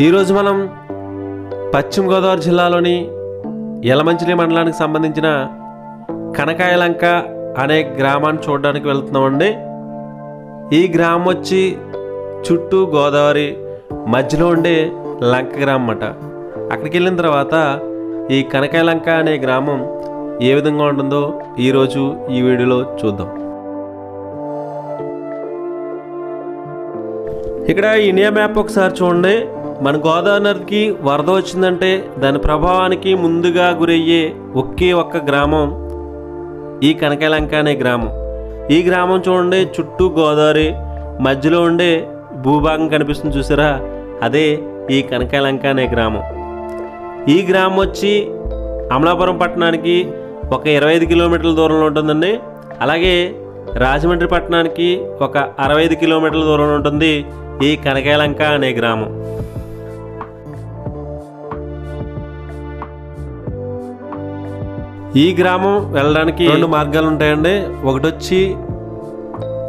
ఈరోజు మనం పశ్చిమ గోదావరి జిల్లాలోని యలమంచిలి మండలానికి సంబంధించిన కనకాయలంక అనే గ్రామాన్ని చూడడానికి వెళ్తున్నామండి. ఈ గ్రామం వచ్చి చుట్టూ గోదావరి మధ్యలో ఉండే లంక గ్రామం అన్నమాట. అక్కడికి వెళ్ళిన తర్వాత ఈ కనకాయలంక అనే గ్రామం ఏ విధంగా ఉంటుందో ఈరోజు ఈ వీడియోలో చూద్దాం. ఇక్కడ ఇండియా మ్యాప్ ఒకసారి చూడండి. మన గోదావరి నదికి వరద వచ్చిందంటే దాని ప్రభావానికి ముందుగా గురయ్యే ఒకే ఒక్క గ్రామం ఈ కనకాయలంక అనే గ్రామం. ఈ గ్రామం చూడండి, చుట్టూ గోదావరి మధ్యలో ఉండే భూభాగం కనిపిస్తుంది చూసారా, అదే ఈ కనకాయలంక అనే గ్రామం. ఈ గ్రామం వచ్చి అమలాపురం పట్టణానికి ఒక 25 కిలోమీటర్ల దూరంలో ఉంటుందండి. అలాగే రాజమండ్రి పట్టణానికి ఒక 65 కిలోమీటర్ల దూరంలో ఉంటుంది ఈ కనకాయలంక అనే గ్రామం. ఈ గ్రామం వెళ్ళడానికి 2 మార్గాలు ఉంటాయండి. ఒకటి వచ్చి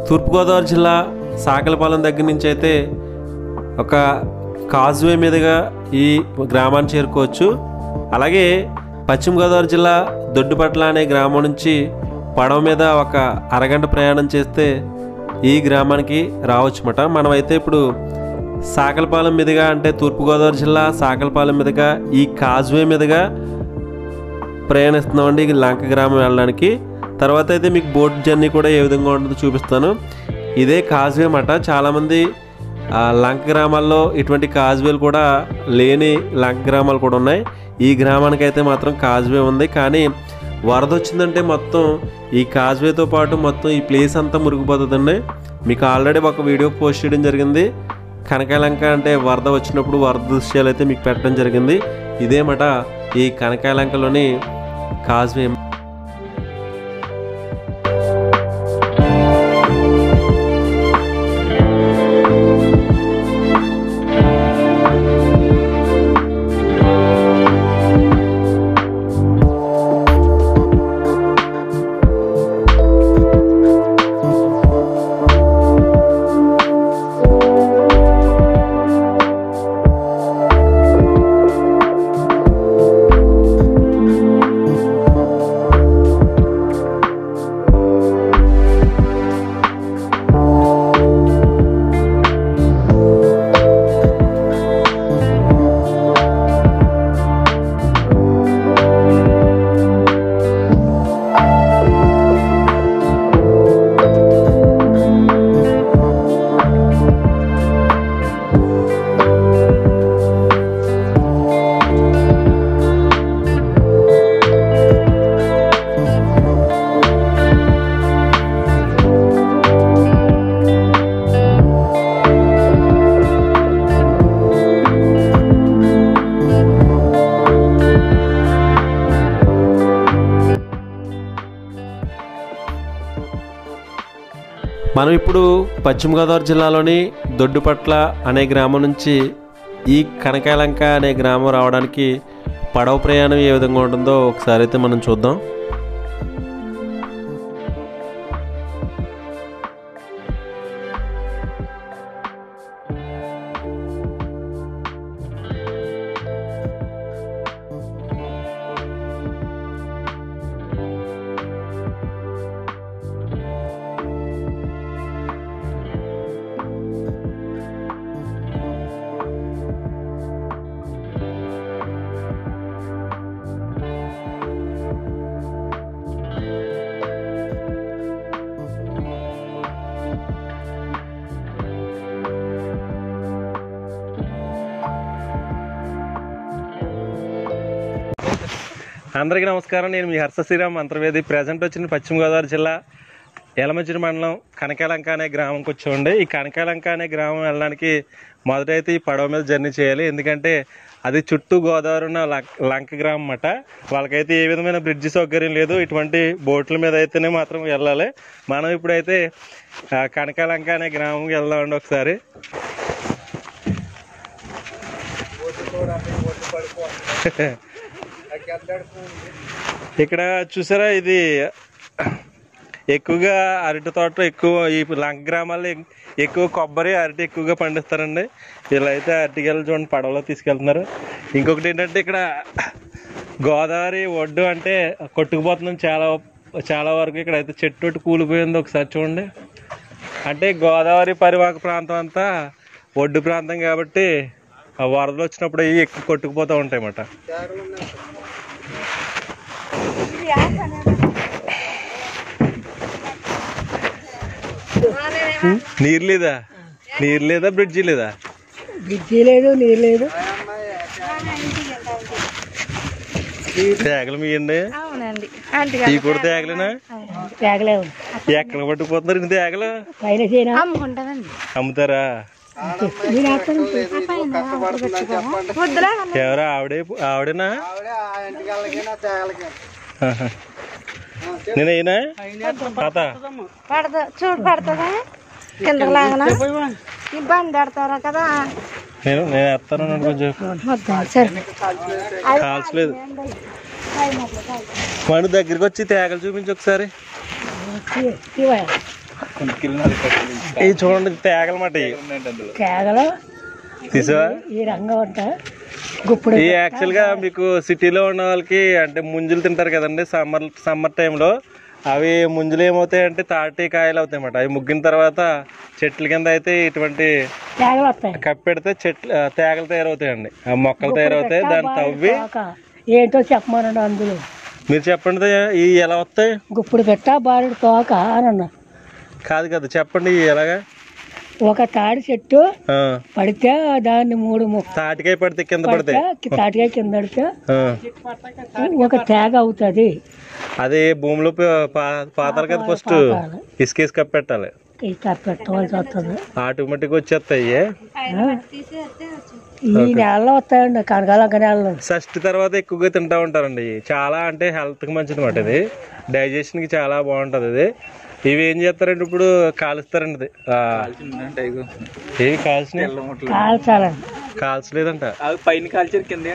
తూర్పుగోదావరి జిల్లా సాకలపాలెం దగ్గర నుంచి అయితే ఒక కాజ్వే మీదుగా ఈ గ్రామాన్ని చేరుకోవచ్చు. అలాగే పశ్చిమ గోదావరి జిల్లా దొడ్డిపట్ల అనే గ్రామం నుంచి పడవ మీద ఒక అరగంట ప్రయాణం చేస్తే ఈ గ్రామానికి రావచ్చు అన్నమాట. మనమైతే ఇప్పుడు సాకలపాలెం మీదుగా, అంటే తూర్పుగోదావరి జిల్లా సాకలపాలెం మీదుగా ఈ కాజ్వే మీదుగా ప్రయాణిస్తున్నామండి ఈ లంక గ్రామం వెళ్ళడానికి. తర్వాత అయితే మీకు బోట్ జర్నీ కూడా ఏ విధంగా ఉంటుందో చూపిస్తాను. ఇదే కాజ్వే అన్నమాట. చాలామంది లంక గ్రామాల్లో ఇటువంటి కాజ్వేలు కూడా లేని లంక గ్రామాలు కూడా ఉన్నాయి. ఈ గ్రామానికి అయితే మాత్రం కాజ్వే ఉంది. కానీ వరద వచ్చిందంటే మొత్తం ఈ కాజ్వేతో పాటు మొత్తం ఈ ప్లేస్ అంతా మురిగిపోతుందండి. మీకు ఆల్రెడీ ఒక వీడియో పోస్ట్ చేయడం జరిగింది. కనకాయలంక అంటే వరద వచ్చినప్పుడు వరద దృశ్యాలు అయితే మీకు పెట్టడం జరిగింది. ఇదేమాట ఈ కనకాయలంకలోని కాజ్వే. మనం ఇప్పుడు పశ్చిమ గోదావరి జిల్లాలోని దొడ్డిపట్ల అనే గ్రామం నుంచి ఈ కనకాయలంక అనే గ్రామం రావడానికి పడవ ప్రయాణం ఏ విధంగా ఉంటుందో ఒకసారి అయితే మనం చూద్దాం. అందరికీ నమస్కారం. నేను మీ హర్ష శ్రీరామ్ అంతర్వేది. ప్రజెంట్ వచ్చిన పశ్చిమ గోదావరి జిల్లా యలమంచిలి మండలం కనకాయలంక అనే గ్రామంకి వచ్చామండి. ఈ కనకాయలంక అనే గ్రామం వెళ్ళడానికి మొదటైతే ఈ పడవ మీద జర్నీ చేయాలి. ఎందుకంటే అది చుట్టూ గోదావరి ఉన్న లంక గ్రామం అన్నమాట. వాళ్ళకైతే ఏ విధమైన బ్రిడ్జ్ సౌకర్యం లేదు. ఇటువంటి బోట్ల మీద అయితేనే మాత్రం వెళ్ళాలి. మనం ఇప్పుడైతే కనకాయలంక అనే గ్రామంకి వెళ్దామండి. ఒకసారి ఇక్కడ చూసారా, ఇది ఎక్కువగా అరటి తోటలు ఎక్కువ ఈ లంక గ్రామాల్లో ఎక్కువ కొబ్బరి అరటి ఎక్కువగా పండిస్తారండి. ఇలా అయితే అరటికాయలు చూడండి పడవలో తీసుకెళ్తున్నారు. ఇంకొకటి ఏంటంటే ఇక్కడ గోదావరి ఒడ్డు అంటే కొట్టుకుపోతున్నాం చాలా చాలా వరకు. ఇక్కడ అయితే చెట్టు కూలిపోయింది ఒకసారి చూడండి. అంటే గోదావరి పరివాహక ప్రాంతం అంతా ఒడ్డు ప్రాంతం కాబట్టి ఆ వరదలు వచ్చినప్పుడు అవి ఎక్కువ కొట్టుకుపోతూ ఉంటాయి అన్నమాట. నీరు లేదా? నీరు లేదా? బ్రిడ్జి లేదా? బ్రిడ్జి లేదు, నీరు లేదు. తేగలు మీయండి? ఈ కూడా తేగలేనా? తేగలేవు. ఎక్కడ పట్టుకుపోతున్నారు ఇన్ని తేగలు? అమ్ముతారా? ఎవరా ఆవిడేనా? నేనైనా తాత చూడు పడుతుందా కిందకు లాగనా ఇబ్బంది పెడతారా కదా. నేను వేస్తాను కొంచెం కాల్చలేదు. మన దగ్గరికి వచ్చి తేగలు చూపించి ఒకసారి. ఇవి చూడండి తేగలు మాట. తేగలు తీసావా? ఈ రంగం అంట. ఈ యాక్చువల్ గా మీకు సిటీలో ఉన్న వాళ్ళకి అంటే ముంజులు తింటారు కదండి సమ్మర్ టైంలో. అవి ముంజులు ఏమవుతాయంటే తాటి కాయలు అవుతాయి అన్నమాట. అవి ముగ్గిన తర్వాత చెట్ల కింద అయితే ఇటువంటి కప్పెడితే చెట్లు తేగలు తయారవుతాయండి. ఆ మొక్కలు తయారవుతాయి. దాన్ని తవ్వి ఏంటో చెప్పమనండి అందులో. మీరు చెప్పండి ఇవి ఎలా వస్తాయి? గుప్పుడు పెట్ట బారెడు తోక అని అన్నా. కాదు కదా చెప్పండి ఎలాగా. ఒక తాడి చెట్టు పడితే దాన్ని 3 ముక్కలు తాటికాయ పడితే కింద పడితే తాటికాయ కింద పడితే ఒక తేగ అవుతుంది. అదే భూమిలో పాతాలి కదా. ఫస్ట్ ఇసుక కప్పెట్టాలి. పెట్టవలసి వస్తుంది. ఆటోమేటిక్ వచ్చేస్తాయి. ఈ నెలలో వస్తాయండి కనకాలంక నెలలో. షష్ఠి తర్వాత ఎక్కువగా తింటా ఉంటారండి. చాలా అంటే హెల్త్ కి మంచిది అన్నమాట. ఇది డైజెషన్ కి చాలా బాగుంటది. ఇది ఇవి ఏం చేస్తారండి ఇప్పుడు కాలుస్తారండి. ఏవి కాల్చాలండి. కాల్చలేదంట. పైన కాల్చారు కింద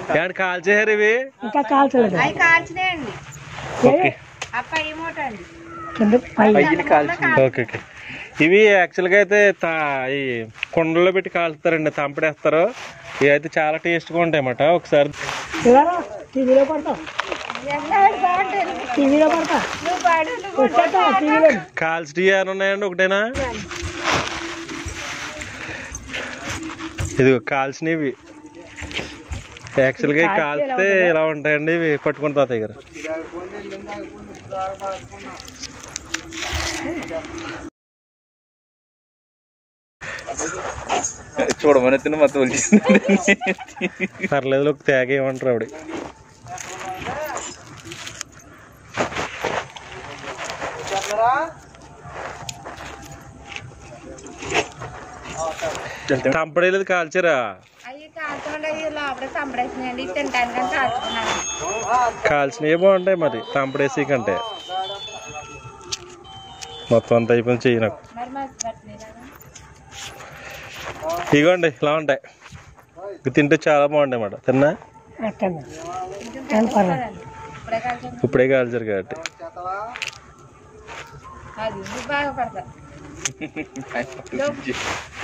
కాల్చేసారు. ఇవి ఇంకా కాల్చలేదు. ఓకే. ఇవి యాక్చువల్గా అయితే ఈ కుండలో పెట్టి కాల్స్తారండి. తంపడేస్తారు. ఇవి అయితే చాలా టేస్ట్గా ఉంటాయి అన్నమాట. ఒకసారి కాల్చి అని ఉన్నాయండి. ఒకటేనా? ఇది కాల్చినవి యాక్చువల్గా కాల్స్తే ఇలా ఉంటాయండి. ఇవి పట్టుకుని తాతయ్య గారు. చూడమని తిన్న మొత్తం పర్లేదు. ఒక తేగ ఏమంటారు ఆవిడ. తంపడేలేదు కాల్చారా? కాల్చినవి బాగుంటాయి మరి తంపడేసి కంటే. మొత్తం అంతా అయిపోయింది చెయ్యి నాకు. ఇగోండి ఇలా ఉంటాయి. తింటే చాలా బాగుంటాయి అన్నమాట. తిన్నా ఇప్పుడే కాల్చారు కాబట్టి.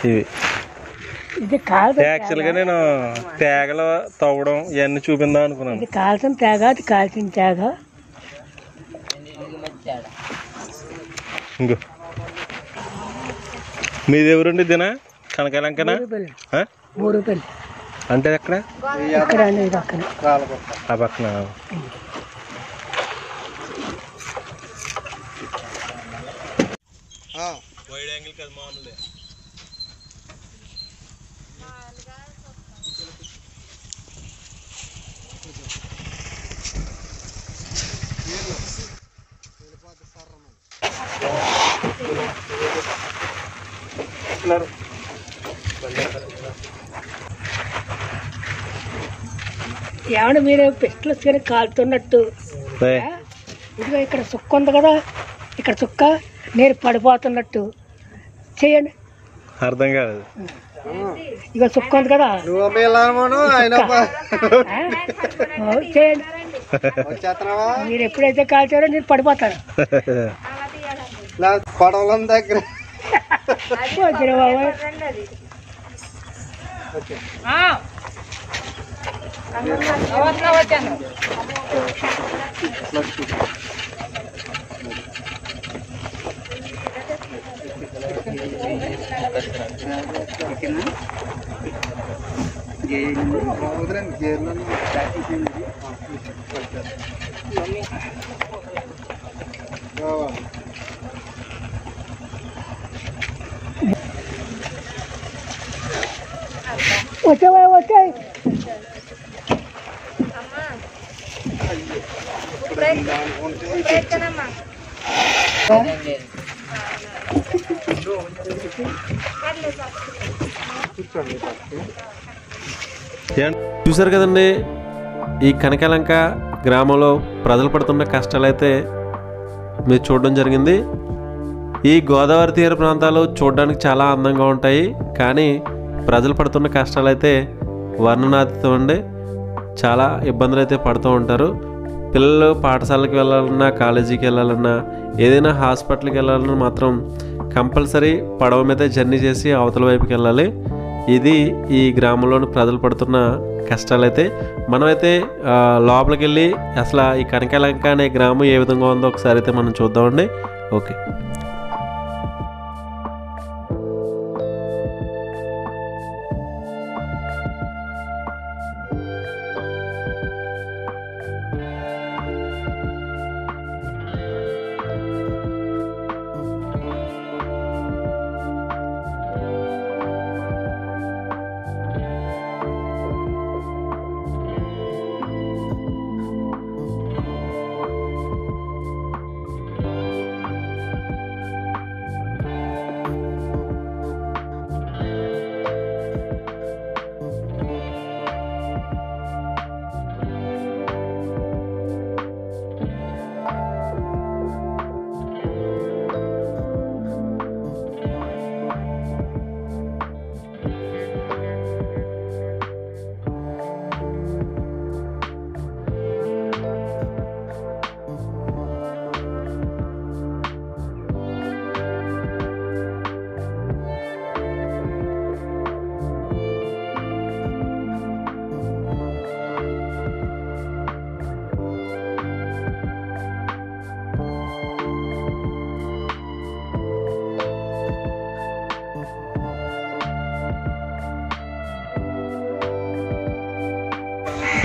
ఇవి యాక్చువల్గా నేను తేగలు తవ్వడం ఇవన్నీ చూపిందాం అనుకున్నాను. కాల్చిన తేగ, అది కాల్చిన తేగ. ఇంకో మీది ఎవరండి? దినా కనకాలంకనా? 3 రూపాయలు అంటే ఎక్కడ? ఇక్కడ పక్కన. ఆ పక్కన. వైడ్ యాంగిల్ కదా మామూలుగా. ఏమన్నా మీరు పెస్ట్లు వచ్చి కాలుతున్నట్టు. ఇదిగో ఇక్కడ చుక్క ఉంది కదా, ఇక్కడ చుక్క నేను పడిపోతున్నట్టు చేయండి. అర్థం కాలేదు. ఇక చుక్క ఉంది కదా చేయండి. మీరు ఎప్పుడైతే కాల్చారో నేను పడిపోతాను. పడవలం దగ్గర వచ్చిన బాబాయ్ వచ్చావా వచ్చాయి చూసారు కదండి, ఈ కనకలంక గ్రామంలో ప్రజలు పడుతున్న కష్టాలైతే మీరు చూడడం జరిగింది. ఈ గోదావరి తీర ప్రాంతాలు చూడడానికి చాలా అందంగా ఉంటాయి, కానీ ప్రజలు పడుతున్న కష్టాలైతే వర్ణనాతీతం అండి. చాలా ఇబ్బందులు అయితే పడుతూ ఉంటారు. పిల్లలు పాఠశాలకు వెళ్ళాలన్నా, కాలేజీకి వెళ్ళాలన్నా, ఏదైనా హాస్పిటల్కి వెళ్ళాలన్నా మాత్రం కంపల్సరీ పడవ మీద జర్నీ చేసి అవతల వైపుకి వెళ్ళాలి. ఇది ఈ గ్రామంలోని ప్రజలు పడుతున్న కష్టాలైతే. మనమైతే లోపలికి వెళ్ళి అసలు ఈ కనకలంక అనే గ్రామం ఏ విధంగా ఉందో ఒకసారి అయితే మనం చూద్దామండి. ఓకే,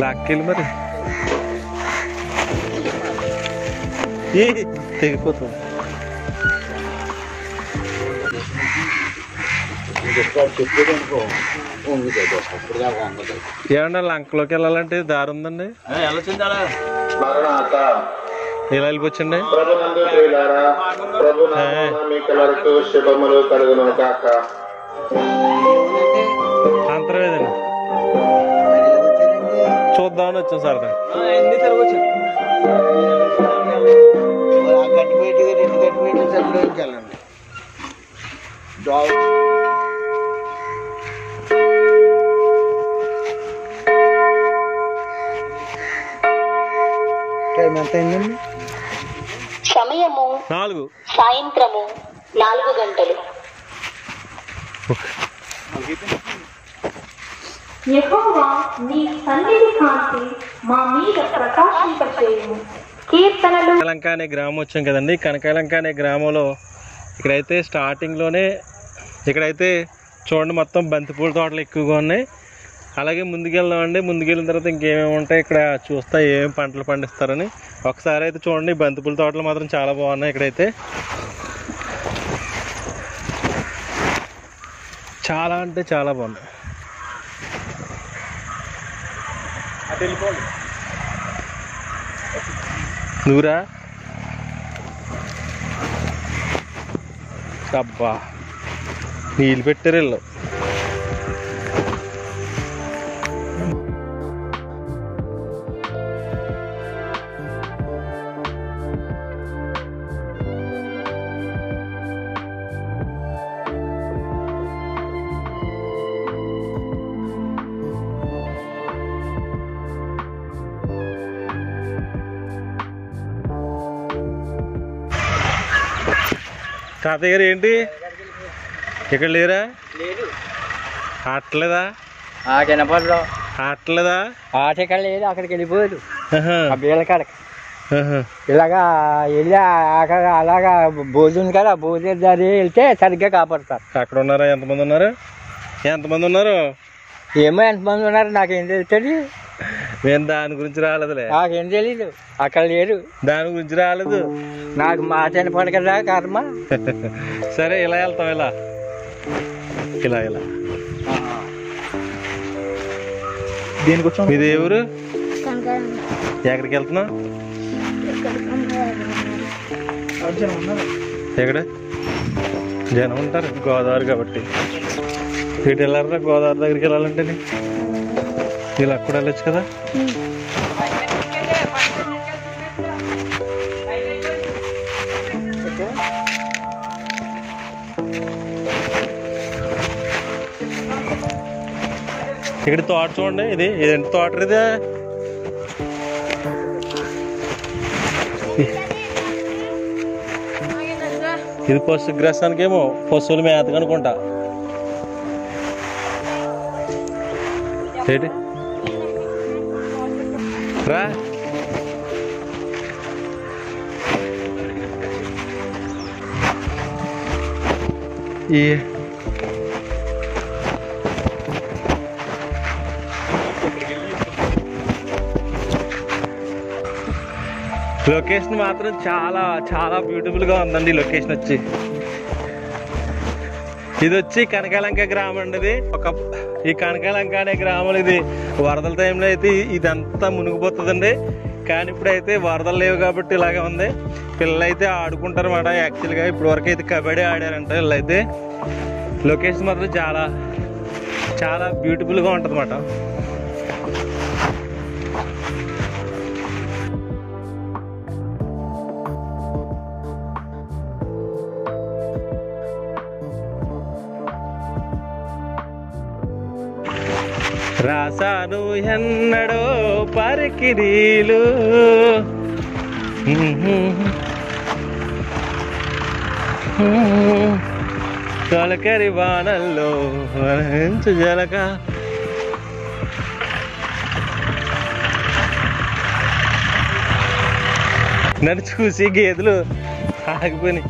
లాక్కెళ్ళి మరి తెగిపోతుంది. ఏమన్నా లంకలోకి వెళ్ళాలంటే దారి ఉందండి, ఇలా వెళ్ళిపోవచ్చండి. అంతర్వేదండి చూద్దామని వచ్చాం సార్. సమయము 4 సాయంత్రము 4 గంటలు. యెహోవా నీ సన్నిధి కాంతి మా మీద ప్రకాశింపచేయుము. కీర్తనలు. కనకలంక అనే గ్రామం వచ్చాం కదండి. కనకలంక అనే గ్రామంలో ఇక్కడైతే స్టార్టింగ్లోనే ఇక్కడైతే చూడండి మొత్తం బంతిపూల తోటలు ఎక్కువగా ఉన్నాయి. అలాగే ముందుకెళ్దామండి. ముందుకెళ్ళిన తర్వాత ఇంకేమేమి ఉంటాయి ఇక్కడ చూస్తా, ఏమేమి పంటలు పండిస్తారని. ఒకసారి అయితే చూడండి, బంతిపూల తోటలు మాత్రం చాలా బాగున్నాయి. ఇక్కడైతే చాలా అంటే చాలా బాగున్నాయి. నువ్వురా అబ్బా నీళ్ళు పెట్టారు వీళ్ళు. తాతయ్య గారు ఏంటి ఇక్కడ లేరా? ఆటలేదా? చిన్నపల్లిలో ఆటలేదా? ఆట ఇక్కడ లేదు, అక్కడికి వెళ్ళిపోయారు ఆ బీళ్ళ కాడకి. ఇలాగా వెళ్ళి అక్కడ అలాగా భోజనం కదా, భోజనం దారి వెళ్తే సరిగ్గా కాపాడుతారు. అక్కడ ఉన్నారా? ఎంతమంది ఉన్నారు? ఏమో ఎంతమంది ఉన్నారు నాకేం తెలుస్తుంది. నేను దాని గురించి రాలేదులే. నాకేం తెలీదు, అక్కడ లేరు. దాని గురించి రాలేదు నాకు మాట వినపడు కదా కర్మ. సరే ఇలా వెళ్తాం, ఇలా ఇలా ఇలా. దేనికి మీది ఏ ఊరు? ఎక్కడికి వెళ్తున్నావు? ఎక్కడ జనం ఉంటారు, గోదావరి కాబట్టి. ఇటు వెళ్ళారా? గోదావరి దగ్గరికి వెళ్ళాలంటే ఇలా కూడా వెళ్ళొచ్చు కదా. ఇక్కడ తోట చూడండి, ఇది ఏంటి తోట? ఇదే ఇది పశుగ్రాసానికి ఏమో, పశువుల మేతకు అనుకుంటా. ఏంటి రా ఈ లొకేషన్ మాత్రం చాలా చాలా బ్యూటిఫుల్గా ఉందండి. లొకేషన్ వచ్చి ఇది వచ్చి కనకాలంక గ్రామం అండి. ఇది ఈ కనకాలంక అనే గ్రామం, ఇది వరదల టైంలో అయితే ఇదంతా మునిగిపోతుందండి. కానీ ఇప్పుడైతే వరదలు లేవు కాబట్టి ఇలాగే ఉంది. పిల్లలు అయితే ఆడుకుంటారు అన్నమాట. యాక్చువల్గా ఇప్పుడు వరకు అయితే కబడ్డీ ఆడారంట వీళ్ళైతే. లొకేషన్ మాత్రం చాలా చాలా బ్యూటిఫుల్గా ఉంటుంది అన్నమాట. రాసాను ఎన్నడో పరికిరీలు, తొలకరి వానల్లో జలక. నన్ను చూసి గేదెలు ఆగిపోయినాయి.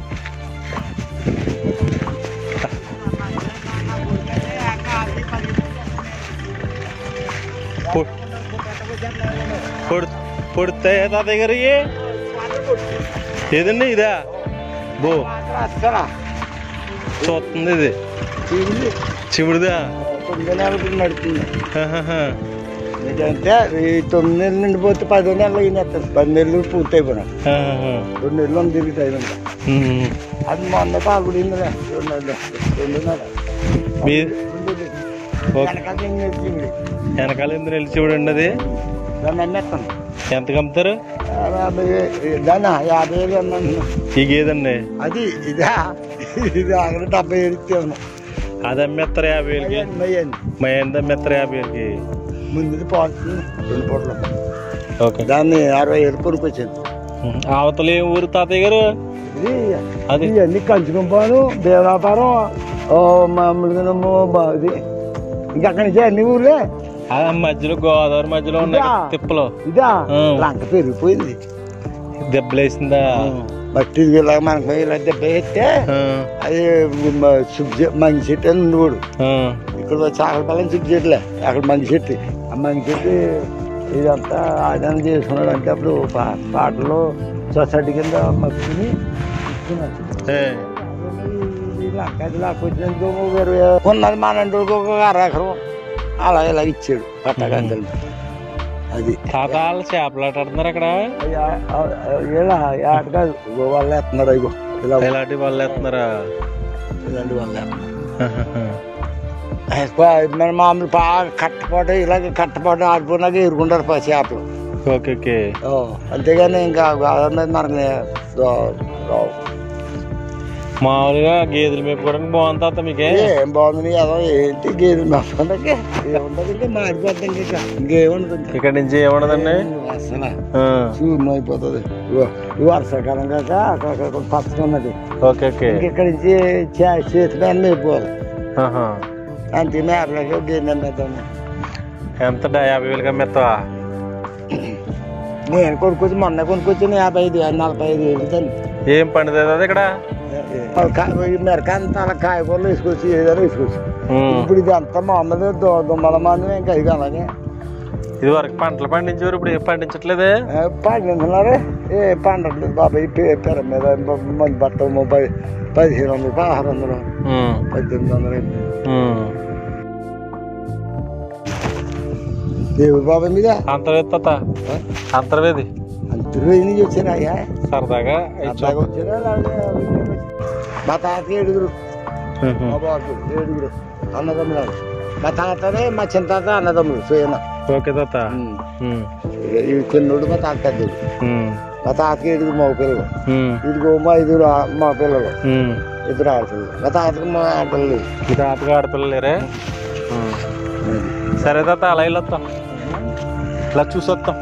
పొడుతాయా తాతయ్య గారు? ఏదండి ఇదా? బో చూస్తుంది, ఇది చివుడుదా? 9 నెలలు నడుతుంది. ఏంటంటే ఈ 9 నెలలు నిండిపోతే 10 నెలలు అయినట్టు. 10 నెలలు పూర్తయిపోయినా 2 నెలలు తిరుగుతాయి. అది మొన్న పాల్గొడిందిలే 2 నెలలు. 2 నెలలు వెనకాల ఎందుకు నిలిచి చూడండి. అది దాన్ని అమ్మేస్తాను. ఎంతకు అమ్ముతారు? 50,000 అన్నాను. ఈ గేదండి అది ఇదా? ఇది అక్కడ 70,000 ఇచ్చాను. అది అమ్మేస్తారు 50,000కి. ఎంత అమ్మేస్తారు 50,000కి? ముందు పోతుంది 2 పూటలు. ఓకే, దాన్ని 60,000 కొనుక్కొచ్చాను. అవతల ఏ ఊరు తాతయ్య గారు? అది ఇవన్నీ కంచుకుంపాను, దేవాపారం, మామూలుగా ఇది ఇంకా అక్కడి నుంచి అన్ని ఊర్లే. మధ్యలో గోదావరి మధ్యలో ఉన్నాయి తిప్పలు. ఇదా లంక పెరిగిపోయింది, దెబ్బలేసిందా? మట్టి ఇలా మనకు ఇలా దెబ్బ వేస్తే అది మంగి చెట్టు అని ఉండేవాడు. ఇక్కడ చాకలపాలెం చిక్కు చెట్లే, అక్కడ మంగి చెట్టు. ఆ మంగి చెట్టు ఇదంతా ఆదాయం చేసుకున్నాడు. అంటే అప్పుడు పాటలు సొసైటీ కింద మక్కుని లంక అది లాక్కొచ్చినందుకు 20 ఉన్నది మానంటోడికి ఒక 1/2 ఎకరం అలా ఇలా ఇచ్చాడు పట్టగంతలు. అది తాతాలు చేపలు ఆడుతున్నారు అక్కడ. ఇలా ఆట కాదు, వాళ్ళు వేస్తున్నారు. ఇగో ఇలా ఇలాంటి వాళ్ళు వేస్తున్నారా? ఇలాంటి వాళ్ళు మన మామూలు బాగా కట్టపాటు ఇలాగే కట్టపాటు ఆడిపోయినాక ఎరుకుంటారు చేపలు. Okay okay. అంతేగాని ఇంకా మనకి రావు. మామూలుగా గేదెలు మేపుకోవడానికి బాగుంది తాత మీకే? ఏం బాగుంది అదో ఏంటి గేదెలు మేపడానికి ఏముంటది ఇంకా మారిపోతాం ఇంకా ఇంకేముండదు ఇక్కడ నుంచి ఏముండదండి అసలు శూన్యం అయిపోతుంది. వర్షాకాలం కాక అక్కడ పచ్చగా ఉన్నది. Okay okay. ఇంకెక్కడి నుంచి చేతిలో మేపుకోవాలి అంతే. మేపలేక గేదె మేద్దాము. ఎంత 50,000 అమ్మేస్తావా? నేను కొనుక్కొచ్చి మొన్న కొనుక్కొచ్చాను 45,000 ఏం పండుతుంది అది ఇక్కడ? మిరకంత అలా కాయగూరలు వేసుకొచ్చి ఏదైనా వేసుకోవచ్చు. ఇప్పుడు ఇది అంతా మామూలు దుమ్మల మంది ఇంకా ఇది అలాగే. ఇది వరకు పంటలు పండించేవారు, ఇప్పుడు ఏం పండించట్లేదే? పండిస్తున్నారు. ఏ పండట్లేదు బాబాయ్. పేర మీద మంది బట్ట 1,500, 1,600, 1,800 దేవుడు బాబాయ్ మీద అంతర్వేది తాత. అంతర్వేది అందరూ ఎన్ని వచ్చారు అయ్యా సరదాగా వచ్చారా? మా తాత 7 మా బాబు 7 అన్నదమ్ములు. మా తాతనే మా చిన్న తాత అన్నదమ్ములు సోయన. ఓకే తాత. ఈ చిన్నోడు మా తాత పెద్దోడు. మా తాతకి 7 మగ పిల్లలు, ఇదిగో మా 5 మా పిల్లలు, 2 ఆడపిల్లలు. మా తాతకి మా ఆడపిల్లలు. మీ తాతకి ఆడపిల్లలు లేరే? సరే తాత అలా వెళ్ళొస్తాం, ఇలా చూసి వస్తాం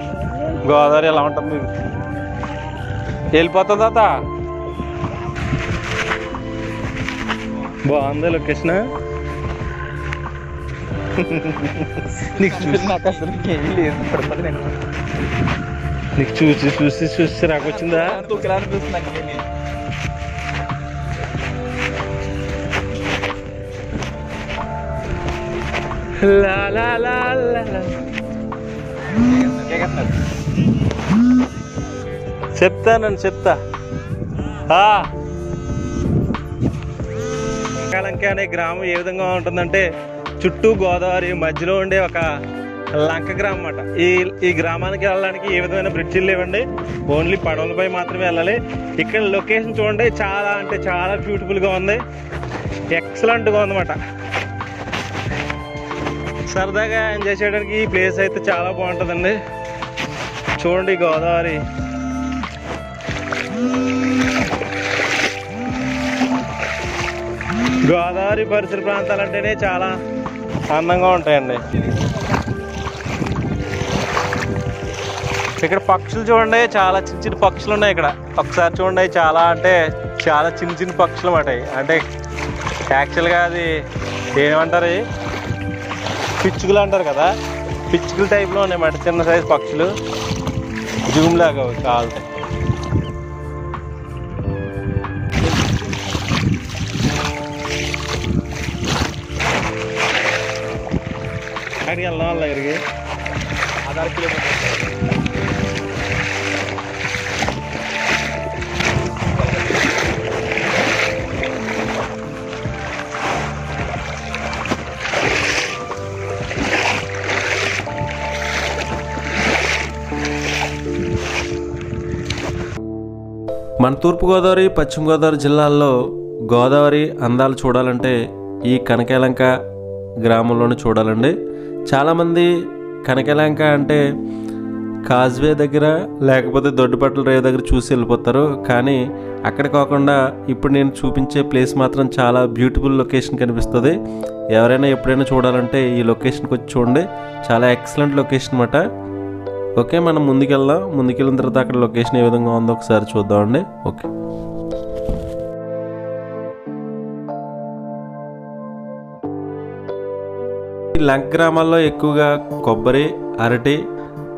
గోదావరి ఎలా ఉంటుంది మీకు. వెళ్ళిపోతా తాత. బాగుంది లొకేషన్. నీకు చూసి నాకు అసలు ఏమీ లేదు. నీకు చూసి చూసి చూసి రాకొచ్చిందా? చెప్తానండి చెప్తా. లంక అనే గ్రామం ఏ విధంగా ఉంటుందంటే చుట్టూ గోదావరి, మధ్యలో ఉండే ఒక లంక గ్రామం అన్నమాట. ఈ గ్రామానికి వెళ్ళడానికి ఏ విధమైన బ్రిడ్జిలు లేవండి, ఓన్లీ పడవలపై మాత్రమే వెళ్ళాలి. ఇక్కడ లొకేషన్ చూడండి, చాలా అంటే చాలా బ్యూటిఫుల్గా ఉంది, ఎక్సలెంట్గా ఉందన్నమాట. సరదాగా ఎంజాయ్ చేయడానికి ఈ ప్లేస్ అయితే చాలా బాగుంటుందండి. చూడండి గోదావరి. గోదావరి పరిసర ప్రాంతాలు అంటేనే చాలా అందంగా ఉంటాయండి. ఇక్కడ పక్షులు చూడండి, చాలా చిన్న చిన్న పక్షులు ఉన్నాయి ఇక్కడ. ఒకసారి చూడండి, చాలా అంటే చాలా చిన్న చిన్న పక్షులు అన్నమాట. అంటే యాక్చువల్గా అది ఏమంటారు, పిచ్చుకలు అంటారు కదా, పిచ్చుకల టైప్లో ఉన్నాయన్నమాట, చిన్న సైజు పక్షులు, జూమ్ లాగా కావాలి. అక్కడికి వెళ్దాం వాళ్ళ దగ్గరికి. 16 కిలోమీటర్లు. మన తూర్పుగోదావరి, పశ్చిమ గోదావరి జిల్లాల్లో గోదావరి అందాలు చూడాలంటే ఈ కనకలంక గ్రామంలోనే చూడాలండి. చాలామంది కనకలంక అంటే కాజ్వే దగ్గర లేకపోతే దొడ్డిపట్ల రేవు దగ్గర చూసి వెళ్ళిపోతారు. కానీ అక్కడ కాకుండా ఇప్పుడు నేను చూపించే ప్లేస్ మాత్రం చాలా బ్యూటిఫుల్ లొకేషన్ కనిపిస్తుంది. ఎవరైనా ఎప్పుడైనా చూడాలంటే ఈ లొకేషన్కి వచ్చి చూడండి, చాలా ఎక్సలెంట్ లొకేషన్ అన్నమాట. ఓకే, మనం ముందుకెళ్దాం. ముందుకెళ్ళిన తర్వాత అక్కడ లొకేషన్ ఏ విధంగా ఉందో ఒకసారి చూద్దామండి. ఓకే, ఈ లంక గ్రామాల్లో ఎక్కువగా కొబ్బరి, అరటి,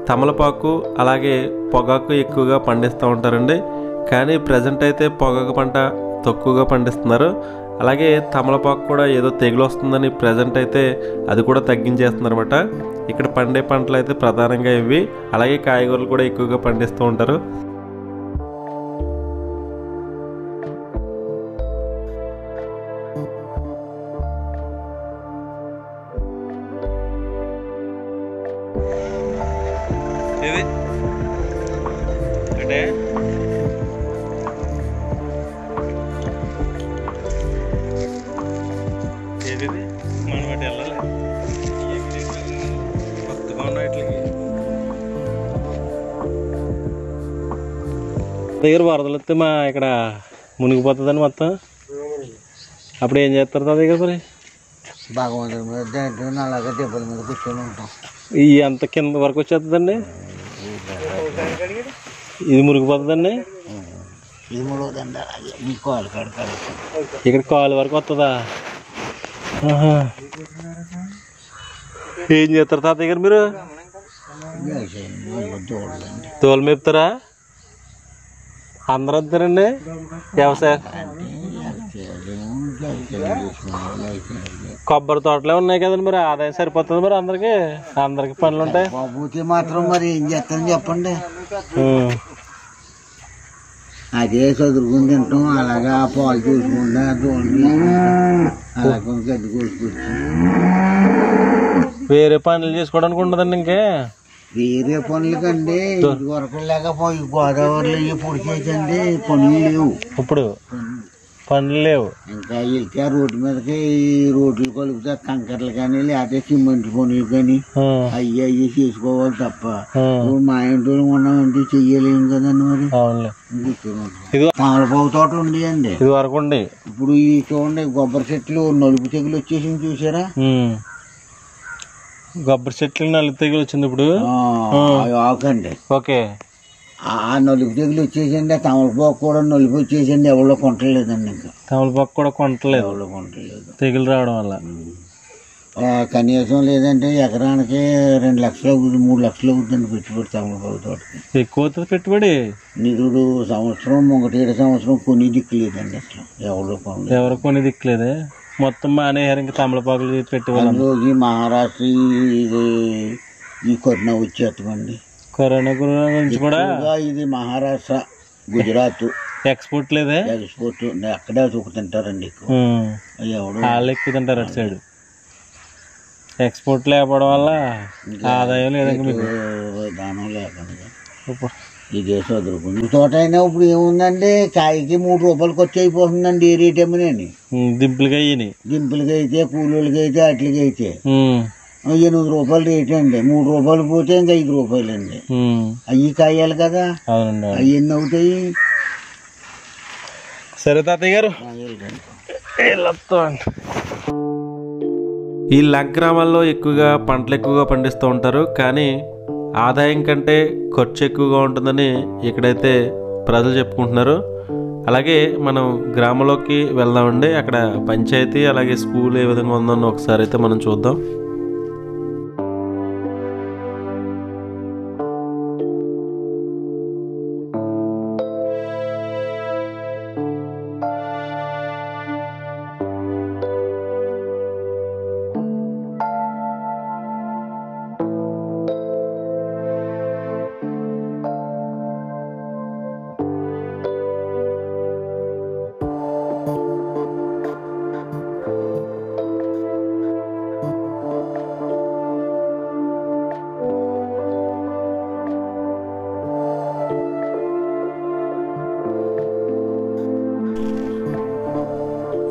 తమలపాకు అలాగే పొగాకు ఎక్కువగా పండిస్తూ ఉంటారండి. కానీ ప్రజెంట్ అయితే పొగాకు పంట తక్కువగా పండిస్తున్నారు. అలాగే తమలపాకు కూడా ఏదో తెగులు వస్తుందని ప్రజెంట్ అయితే అది కూడా తగ్గించేస్తున్నారు అనమాట. ఇక్కడ పండే పంటలు అయితే ప్రధానంగా ఇవి. అలాగే కాయగూరలు కూడా ఎక్కువగా పండిస్తూ ఉంటారు. ఇది అంటే ఏది మనం అటు వెళ్ళాలి, కొత్తగా ఉన్నాయి ఇట్లకి దగ్గర వరదలు వస్తే మా ఇక్కడ మునిగిపోతుందని మొత్తం అప్పుడు ఏం చేస్తారు తాతయ్య గారు మరి? భగవంతుడి మీద దగ్గర అలాగే దెబ్బల మీద కూర్చొని ఉంటాం. ఈ ఎంత కింద వరకు వచ్చేస్తుందండి? ఇది మురిగిపోతుందండి. ఇది ముడవదండి, అలాగే మీ కాలు కడతారు. ఇక్కడ కాలు వరకు వస్తుందా? ఏం చేస్తారు తాతయ్య గారు మీరు? చూడండి, తోలు మేపుతారా? అందరూ అంతేనండి వ్యవసాయం? కొబ్బరి తోటలే ఉన్నాయి కదండి, మరి ఆదాయం సరిపోతుంది మరి అందరికి పనులు ఉంటాయి. బాబుకి మాత్రం మరి ఏం చేస్తాను చెప్పండి. అదే చదువుకుని తింటాం, అలాగా పాలు చూసుకుంటా తోడు అలాగే గడ్డి కోసుకొచ్చి వేరే పనులు చేసుకోవడానికి ఉండదండి ఇంకే? వేరే పనులకండి ఇది వరకు లేకపోయి గోదావరిలో పొడి చేసండి పనులు లేవు. ఇప్పుడు పనులు లేవు. ఇంకా వెళ్తే ఆ రోడ్డు మీదకి రోడ్లు కలుపుతా కంకర్లు కానీ లేకపోతే సిమెంట్ పనులు కానీ అయ్యి చేసుకోవాలి తప్ప మా ఇంట్లో ఉన్నామంటే చెయ్యలేము కదండి. మరి తమలపాకు తోట ఉండేయండి ఇది వరకు ఉండి. ఇప్పుడు ఈ చూడండి కొబ్బరి చెట్లు నలుపు తెగులు వచ్చేసి చూసారా? కొబ్బరి చెట్లు నలుపు తెగులు వచ్చింది ఇప్పుడు. ఆకండి ఓకే. ఆ నలుపు తెగులు వచ్చేసండి, ఆ తమలపాకు కూడా నలుపు వచ్చేసండి, ఎవరో కొంటలేదండి. ఇంకా తమలపాకు కూడా కొంటలేదు, ఎవరో కొంటలేదు తెగులు రావడం వల్ల. కనీసం లేదంటే ఎకరానికి 2 లక్షలు అవుతుంది, 3 లక్షలు అవుతుందండి పెట్టుబడి తమలపాకు తోటకి. ఎక్కువ అవుతుంది పెట్టుబడి. నిరుడు సంవత్సరం ముంగటేడు సంవత్సరం కొని దిక్కులేదండి అసలు, ఎవరు కొని దిక్కులేదే. మొత్తం మానేయారు ఇంకా తమలపాకులు పెట్టుబడి. ఈ మహారాష్ట్ర ఈ కరోనా వచ్చేస్తామండి. కరోనా గురించి కూడా ఇది మహారాష్ట్ర, గుజరాత్ ఎక్స్పోర్ట్ లేదే. ఎక్స్పోర్ట్ అక్కడే చూకు తింటారండి ఎక్కువ. వాళ్ళు ఎక్కువ తింటారు అటు సైడ్. ఎక్స్పోర్ట్ లేకపోవడం వల్ల ఆదాయం లేదండి మీకు. దానం లేకుండా ఇదే చదువుకుంది తోట అయినా ఇప్పుడు ఏముందండి, కాయకి 3 రూపాయలు ఖర్చు అయిపోతుందండి ఏ రేట్ ఏమని. దింపులకి అయ్యి దింపులకి అయితే కూలీలకి అయితే వాటికి అయితే 8 రూపాయలు రేట్ అండి. 3 రూపాయలు పోతే ఇంకా 5 రూపాయలు అండి. అవి కాయాలి కదా, అవి ఎన్ని అవుతాయి? సరే తాతయ్య గారు. ఈ లంక గ్రామాల్లో ఎక్కువగా పంటలు ఎక్కువగా పండిస్తూ ఉంటారు, కానీ ఆదాయం కంటే ఖర్చు ఎక్కువగా ఉంటుందని ఇక్కడైతే ప్రజలు చెప్పుకుంటున్నారు. అలాగే మనం గ్రామంలోకి వెళ్దామండి. అక్కడ పంచాయతీ అలాగే స్కూల్ ఏ విధంగా ఉందని ఒకసారి అయితే మనం చూద్దాం.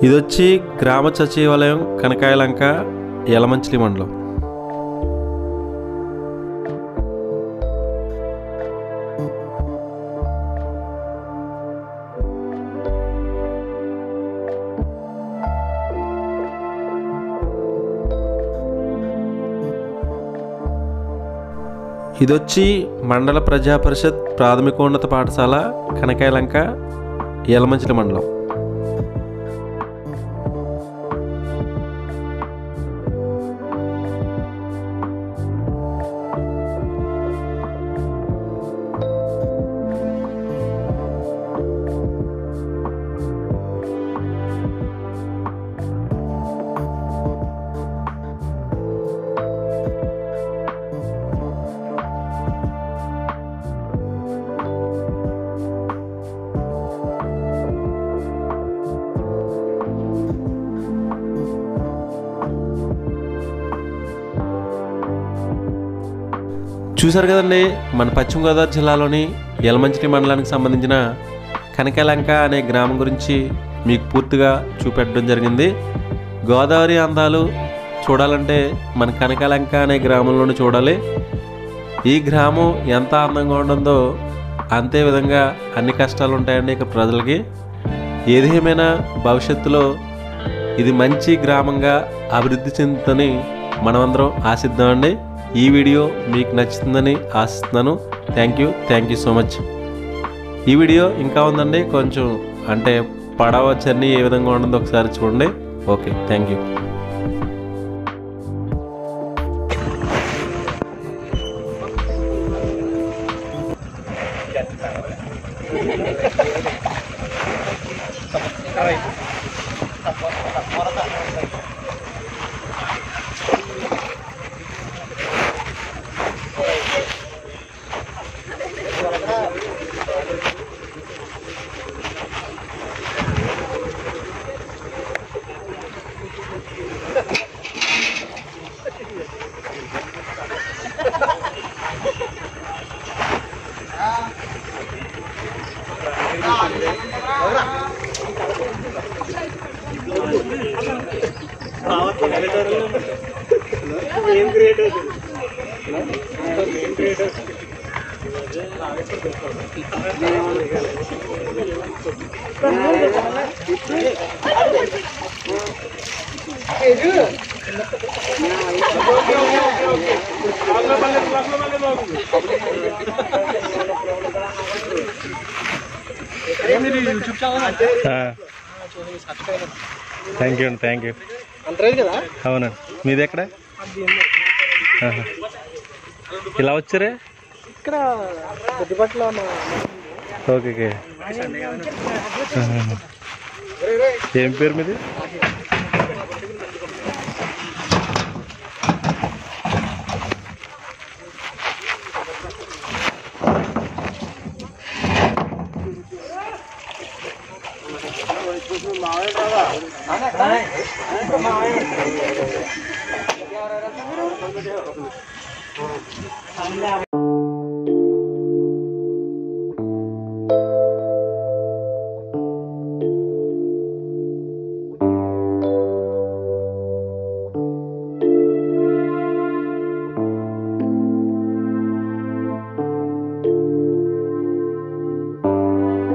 ఇది వచ్చి గ్రామ సచివాలయం, కనకాయలంక, యలమంచిలి మండలం. ఇదొచ్చి మండల ప్రజా పరిషత్ ప్రాథమికోన్నత పాఠశాల, కనకాయలంక, యలమంచిలి మండలం. చూశారు కదండి, మన పశ్చిమ గోదావరి జిల్లాలోని యలమంచిలి మండలానికి సంబంధించిన కనకాయలంక అనే గ్రామం గురించి మీకు పూర్తిగా చూపెట్టడం జరిగింది. గోదావరి అందాలు చూడాలంటే మన కనకాయలంక అనే గ్రామంలోనే చూడాలి. ఈ గ్రామం ఎంత అందంగా ఉంటుందో అంతే విధంగా అన్ని కష్టాలు ఉంటాయండి ఇక్కడ ప్రజలకి. ఏది ఏమైనా భవిష్యత్తులో ఇది మంచి గ్రామంగా అభివృద్ధి చెందుతుందని మనమందరం ఆశిద్దామండి. ఈ వీడియో మీకు నచ్చుతుందని ఆశిస్తున్నాను. Thank you so much. ఈ వీడియో ఇంకా ఉందండి, కొంచెం అంటే పడవ జర్నీ ఏ విధంగా ఉంటుందో ఒకసారి చూడండి. Okay, thank you. Thank you అండి, థ్యాంక్ యూ. అవునండి, మీది ఎక్కడ? ఇలా వచ్చారే ఇక్కడ కొద్దిపట్ల. ఓకే. ఏం పేరు మీది?